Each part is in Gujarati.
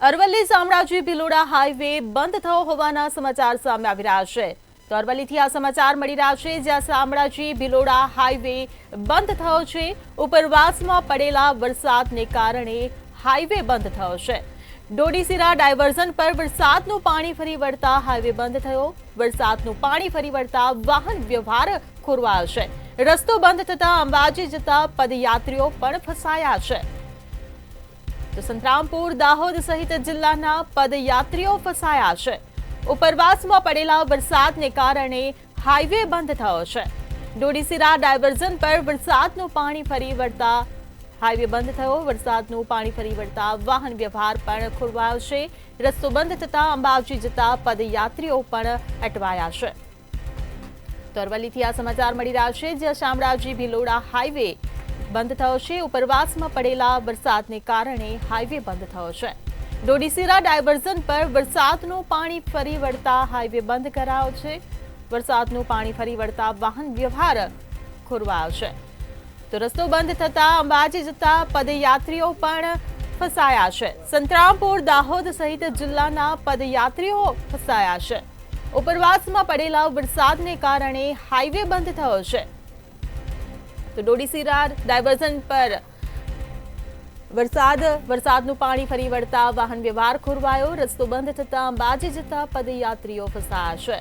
અરવલ્લી શામળાજી ભિલોડા હાઈવે બંધ થયો હોવાના સમાચાર સામે આવી રહ્યા છે। તો અરવલ્લીથી આ સમાચાર મળી રહ્યા છે, જ્યાં શામળાજી ભિલોડા હાઈવે બંધ થયો છે। ઉપરવાસમાં પડેલા વરસાદને કારણે હાઈવે બંધ થયો છે। ડોડીસીરા ડાયવર્ઝન પર વરસાદનું પાણી ફરી વળતા હાઈવે બંધ થયો। વરસાદનું પાણી ફરી વળતા વાહન વ્યવહાર ખોરવાયો છે। રસ્તો બંધ થતા અંબાજી જતા પદયાત્રીઓ પણ ફસાયા છે। તો સંતરામપુર, દાહોદ સહિત જિલ્લાના પદયાત્રીઓ ફસાયા છે। ઉપરવાસમાં પડેલા વરસાદને કારણે હાઈવે બંધ થયો છે। ડોડીસીરા ડાયવર્ઝન પર વરસાદનું પાણી ફરી વળતા હાઈવે બંધ થયો। વરસાદનું પાણી ફરી વળતા વાહન વ્યવહાર પણ ખોરવાયો છે। રસ્તો બંધ થતા અંબાજી જતા પદયાત્રીઓ પણ અટવાયા છે। તો અરવલ્લીથી આ સમાચાર મળી રહ્યા છે, જ્યાં શામળાજી ભિલોડા હાઈવે બંધ થયો છે। ઉપરવાસમાં પડેલા વરસાદને કારણે હાઈવે બંધ થયો છે। ડોડીસીરા ડાયવર્ઝન પર વરસાદનું પાણી ફરી વળતા હાઈવે બંધ કરાયો છે। વરસાદનું પાણી ફરી વળતા વાહન વ્યવહાર ખોરવાયો છે। તો રસ્તો બંધ થતા અંબાજી જતા પદયાત્રીઓ પણ ફસાયા છે। સંતરામપુર, દાહોદ સહિત જિલ્લાના પદયાત્રીઓ ફસાયા છે। ઉપરવાસમાં પડેલા વરસાદને કારણે હાઈવે બંધ થયો છે। તો ડોડીસીરા ડાયવર્ઝન પર વરસાદનું પાણી ફરી વળતા વાહન વ્યવહાર ખોરવાયો। રસ્તો બંધ થતા અંબાજી જતા પદયાત્રીઓ ફસાયા છે।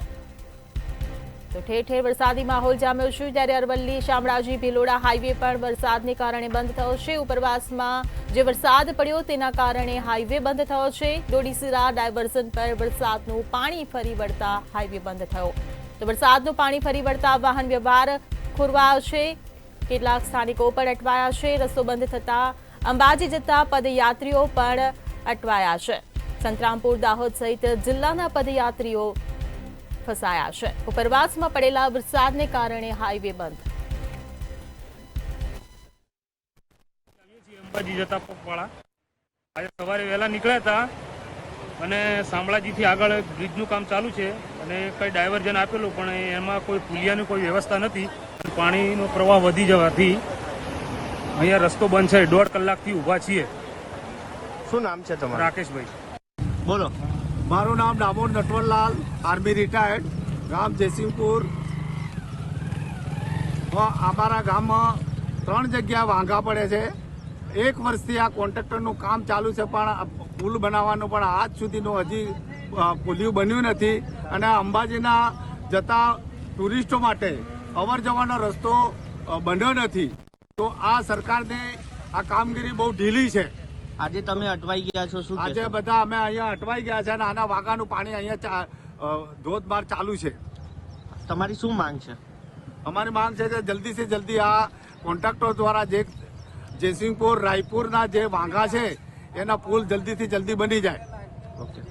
તો ઠેર ઠેર વરસાદી માહોલ જામ્યો છે, ત્યારે અરવલ્લી શામળાજી ભિલોડા હાઈવે પણ વરસાદને કારણે બંધ થયો છે। ઉપરવાસમાં જે વરસાદ પડ્યો તેના કારણે હાઈવે બંધ થયો છે। ડોડીસીરા ડાયવર્ઝન પર વરસાદનું પાણી ફરી વળતા હાઈવે બંધ થયો। તો વરસાદનું પાણી ફરી વળતા વાહન વ્યવહાર ખોરવાયો છે। કેટલાક સ્થાનિકો પણ અટવાયા છે। રસ્તો બંધ થતા અંબાજી જતા પદયાત્રીઓ પણ અટવાયા છે। સંતરામપુર, દાહોદ સહિત જિલ્લાના પદયાત્રીઓ ફસાયા છે। ઉપરવાસમાં પડેલા વરસાદને કારણે હાઈવે બંધ। અંબાજી જતા પગપાળા આજે સવારે વહેલા નીકળ્યા હતા અને શામળાજીથી આગળ બ્રિજનું કામ ચાલુ છે અને કઈ ડાયવર્ઝન આપેલું, પણ એમાં કોઈ પુલિયાની કોઈ વ્યવસ્થા નથી। પાણીનો પ્રવાહ વધી જવાથી અહીંયા રસ્તો બંધ છે। 1.5 કલાકથી ઊભા છીએ। શું નામ છે તમારું? રાકેશભાઈ બોલો। મારું નામ ડામોર નટવરલાલ, આર્મી રિટાયર્ડ, ગામ જયસિંહપુર। અમારા ગામમાં 3 જગ્યા વાંઘા પડે છે। 1 વર્ષથી આ કોન્ટ્રાક્ટરનું કામ ચાલુ છે, પણ પુલ બનાવવાનું પણ આજ સુધીનું હજી પુલિયું બન્યું નથી। અને અંબાજીના જતા ટુરિસ્ટો માટે અવર જવાનો રસ્તો બન્યો નથી। તો આ સરકારને આ કામગીરી બહુ ઢીલી છે। આજે તમે અટવાઈ ગયા છો, શું આજે બધા અમે અહીંયા અટવાઈ ગયા છે અને આના વાઘાનું પાણી અહીંયા ધોધમાર ચાલુ છે। તમારી શું માંગ છે? અમારી માંગ છે કે જલ્દીથી જલ્દી આ કોન્ટ્રાક્ટર દ્વારા જે જયસિંહપુર, રાયપુરના જે વાંઘા છે એના પુલ જલ્દીથી જલ્દી બની જાય। ઓકે।